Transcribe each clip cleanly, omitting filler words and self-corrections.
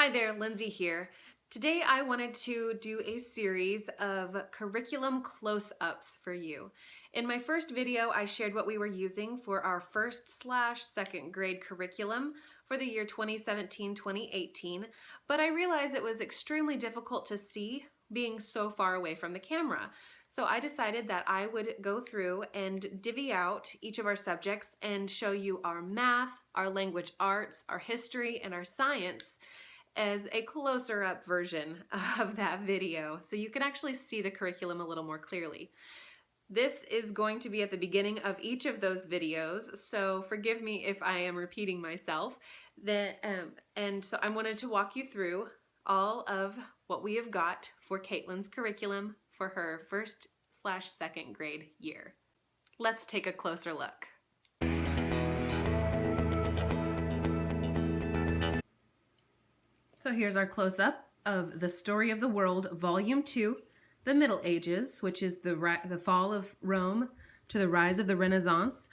Hi there, Lindsay here. Today I wanted to do a series of curriculum close-ups for you. In my first video, I shared what we were using for our first/second grade curriculum for the year 2017-2018, but I realized it was extremely difficult to see being so far away from the camera. So I decided that I would go through and divvy out each of our subjects and show you our math, our language arts, our history, and our science as a closer up version of that video, so you can actually see the curriculum a little more clearly. This is going to be at the beginning of each of those videos, so forgive me if I am repeating myself. And so I wanted to walk you through all of what we have got for Caitlin's curriculum for her first/second grade year. Let's take a closer look. So here's our close-up of The Story of the World, Volume 2, The Middle Ages, which is the fall of Rome to the rise of the Renaissance.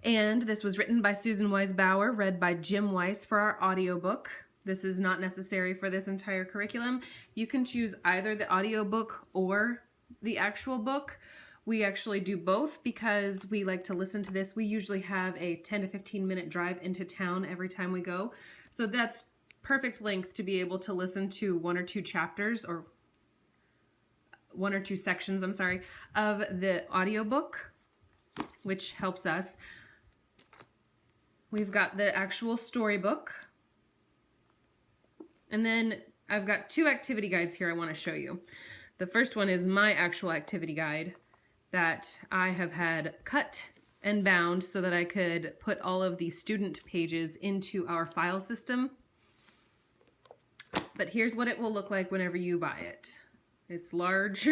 And this was written by Susan Wise Bauer, read by Jim Weiss for our audiobook. This is not necessary for this entire curriculum. You can choose either the audiobook or the actual book. We actually do both because we like to listen to this. We usually have a 10 to 15 minute drive into town every time we go. So that's perfect length to be able to listen to one or two chapters or one or two sections, I'm sorry, of the audiobook, which helps us. We've got the actual storybook. And then I've got two activity guides here I want to show you. The first one is my actual activity guide that I have had cut and bound so that I could put all of the student pages into our file system. But here's what it will look like whenever you buy it. It's large,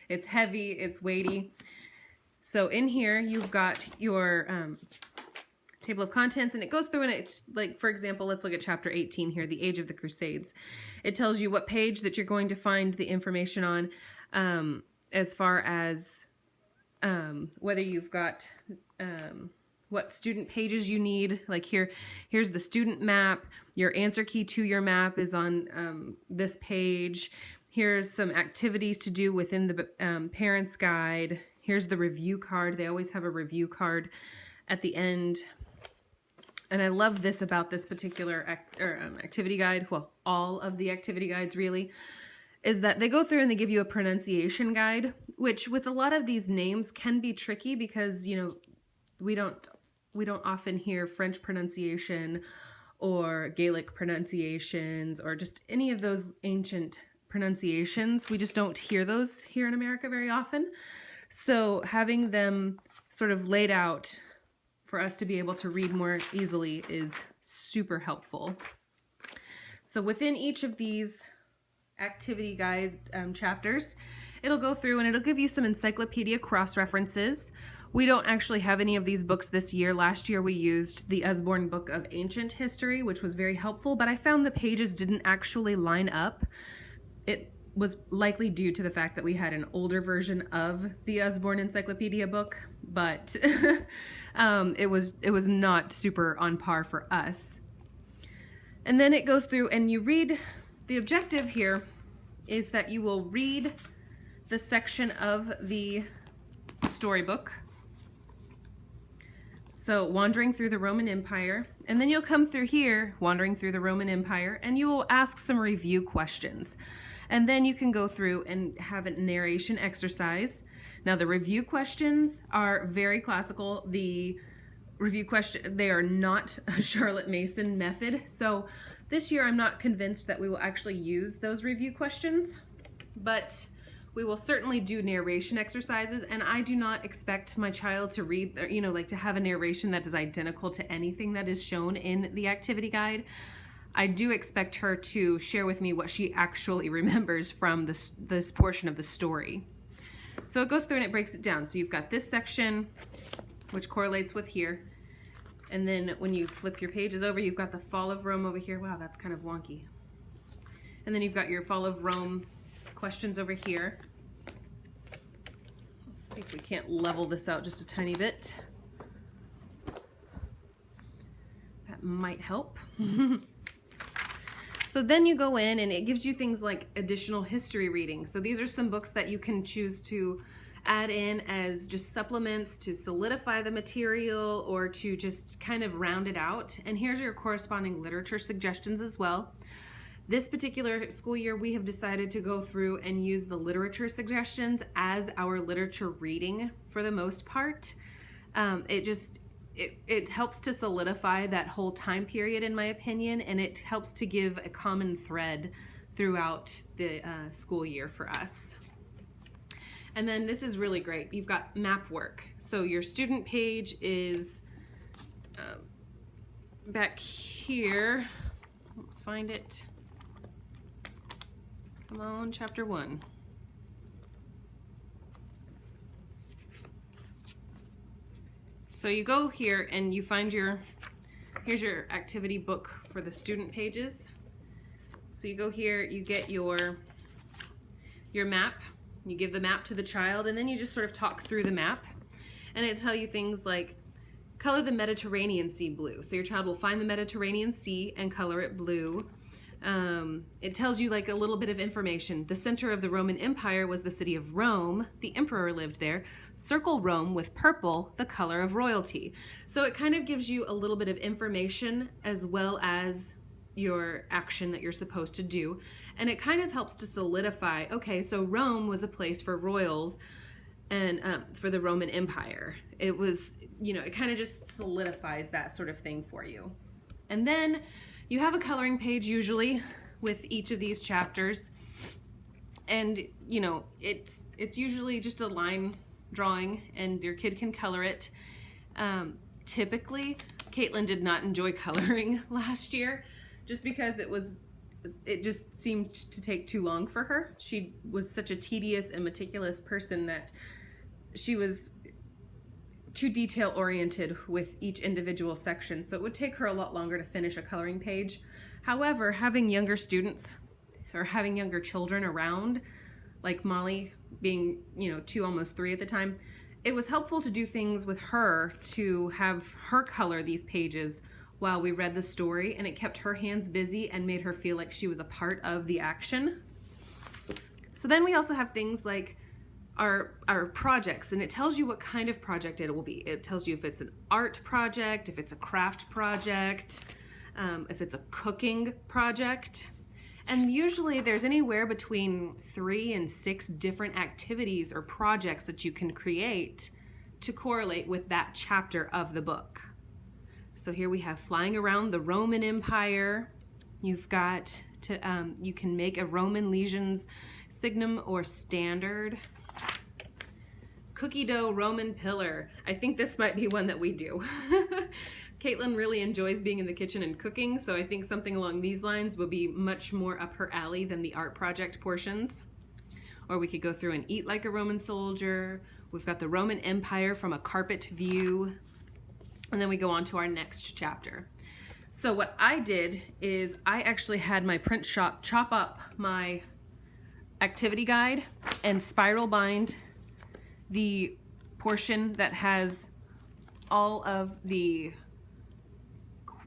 it's heavy, it's weighty. So in here you've got your table of contents, and it goes through and it's like, for example, let's look at chapter 18 here, The Age of the Crusades. It tells you what page that you're going to find the information on, as far as whether you've got what student pages you need. Like here's the student map. Your answer key to your map is on this page. Here's some activities to do within the parents guide. Here's the review card. They always have a review card at the end. And I love this about this particular activity guide. Well, all of the activity guides really, is that they go through and they give you a pronunciation guide, which with a lot of these names can be tricky because, you know, we don't often hear French pronunciation or Gaelic pronunciations or just any of those ancient pronunciations. We just don't hear those here in America very often. So having them sort of laid out for us to be able to read more easily is super helpful. So within each of these activity guide chapters, it'll go through and it'll give you some encyclopedia cross-references. We don't actually have any of these books this year. Last year we used the Usborne Book of Ancient History, which was very helpful, but I found the pages didn't actually line up. It was likely due to the fact that we had an older version of the Usborne Encyclopedia book, but it was not super on par for us. And then it goes through and you read, the objective here is that you will read the section of the storybook. So wandering through the Roman Empire, and then you'll come through here, wandering through the Roman Empire, and you will ask some review questions. And then you can go through and have a narration exercise. Now the review questions are very classical. The review question, they are not a Charlotte Mason method. So this year I'm not convinced that we will actually use those review questions, but we will certainly do narration exercises, and I do not expect my child to read, or, you know, like to have a narration that is identical to anything that is shown in the activity guide. I do expect her to share with me what she actually remembers from this portion of the story. So it goes through and it breaks it down. So you've got this section, which correlates with here. And then when you flip your pages over, you've got the fall of Rome over here. Wow, that's kind of wonky. And then you've got your fall of Rome questions over here. Let's see if we can't level this out just a tiny bit. That might help. So then you go in and it gives you things like additional history reading. So these are some books that you can choose to add in as just supplements to solidify the material or to just kind of round it out. And here's your corresponding literature suggestions as well. This particular school year, we have decided to go through and use the literature suggestions as our literature reading for the most part. It helps to solidify that whole time period, in my opinion, and it helps to give a common thread throughout the school year for us. And then this is really great. You've got map work. So your student page is back here. Let's find it. Come on, chapter 1. So you go here and you find here's your activity book for the student pages. So you go here, you get your map, you give the map to the child, and then you just sort of talk through the map. And it'll tell you things like, color the Mediterranean Sea blue. So your child will find the Mediterranean Sea and color it blue. It tells you like a little bit of information. The center of the Roman Empire was the city of Rome. The emperor lived there. Circle Rome with purple, the color of royalty. So it kind of gives you a little bit of information as well as your action that you're supposed to do. And it kind of helps to solidify, okay, so Rome was a place for royals and for the Roman Empire. It was, it kind of just solidifies that sort of thing for you. And then you have a coloring page usually with each of these chapters, and it's usually just a line drawing and your kid can color it. Typically, Caitlin did not enjoy coloring last year just because it just seemed to take too long for her. She was such a tedious and meticulous person that she was too detail oriented with each individual section, so it would take her a lot longer to finish a coloring page. However, having younger students or having younger children around, like Molly being 2, almost 3 at the time, it was helpful to do things with her to have her color these pages while we read the story, and it kept her hands busy and made her feel like she was a part of the action. So then we also have things like our projects, and it tells you what kind of project it will be. It tells you if it's an art project, if it's a craft project, if it's a cooking project. And usually there's anywhere between 3 and 6 different activities or projects that you can create to correlate with that chapter of the book. So here we have flying around the Roman Empire. You've got you can make a Roman legion's signum or standard. Cookie dough Roman pillar. I think this might be one that we do. Caitlin really enjoys being in the kitchen and cooking, so I think something along these lines will be much more up her alley than the art project portions. Or we could go through and eat like a Roman soldier. We've got the Roman Empire from a carpet view. And then we go on to our next chapter. So what I did is I actually had my print shop chop up my activity guide and spiral bind the portion that has all of the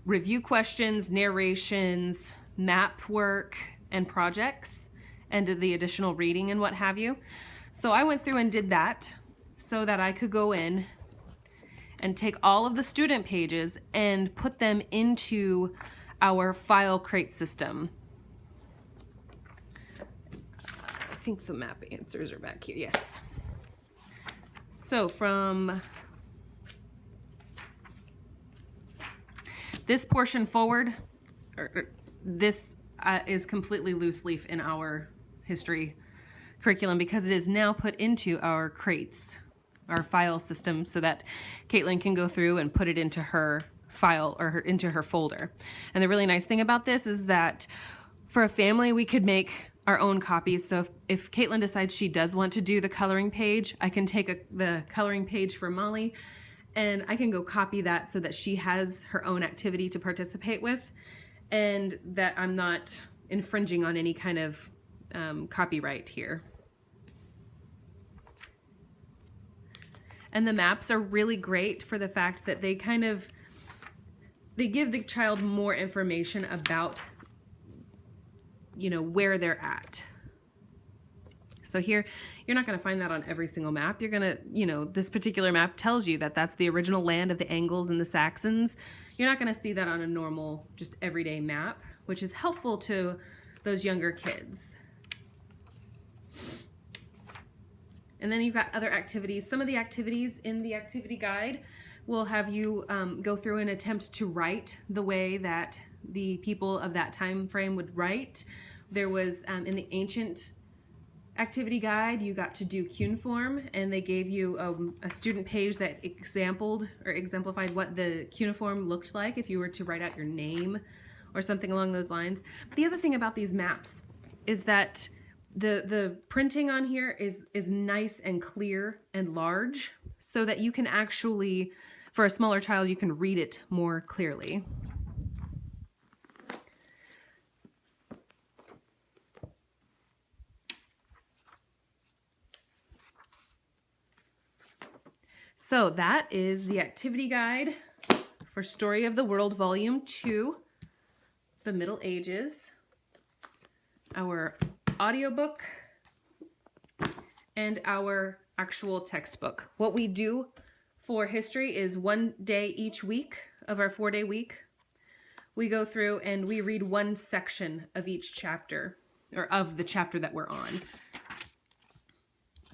review questions, narrations, map work, and projects, and the additional reading and what have you. So I went through and did that so that I could go in and take all of the student pages and put them into our file crate system. I think the map answers are back here, yes. So from this portion forward, this is completely loose leaf in our history curriculum because it is now put into our crates, our file system, so that Caitlin can go through and put it into her file or into her folder. And the really nice thing about this is that for a family, we could make our own copies. So if Caitlin decides she does want to do the coloring page, I can take the coloring page for Molly and I can go copy that so that she has her own activity to participate with and that I'm not infringing on any kind of copyright here. And the maps are really great for the fact that they give the child more information about you know, where they're at. So here, you're not going to find that on every single map. You're going to, you know, this particular map tells you that that's the original land of the Angles and the Saxons. You're not going to see that on a normal, just everyday map, which is helpful to those younger kids. And then you've got other activities. Some of the activities in the activity guide will have you go through and attempt to write the way that the people of that time frame would write. There was, in the ancient activity guide, you got to do cuneiform, and they gave you a student page that exemplified what the cuneiform looked like if you were to write out your name or something along those lines. But the other thing about these maps is that the printing on here is nice and clear and large, so that you can actually, for a smaller child, you can read it more clearly. So that is the activity guide for Story of the World Volume 2, The Middle Ages, our audiobook, and our actual textbook. What we do for history is 1 day each week of our 4-day week. We go through and we read one section of each chapter, or of the chapter that we're on.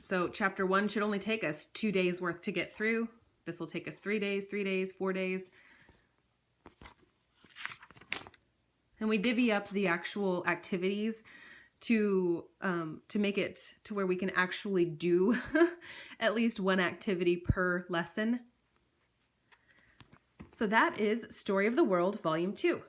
So chapter 1 should only take us 2 days worth to get through. This will take us 3 days, 3 days, 4 days. And we divvy up the actual activities to make it to where we can actually do at least one activity per lesson. So that is Story of the World, Volume 2.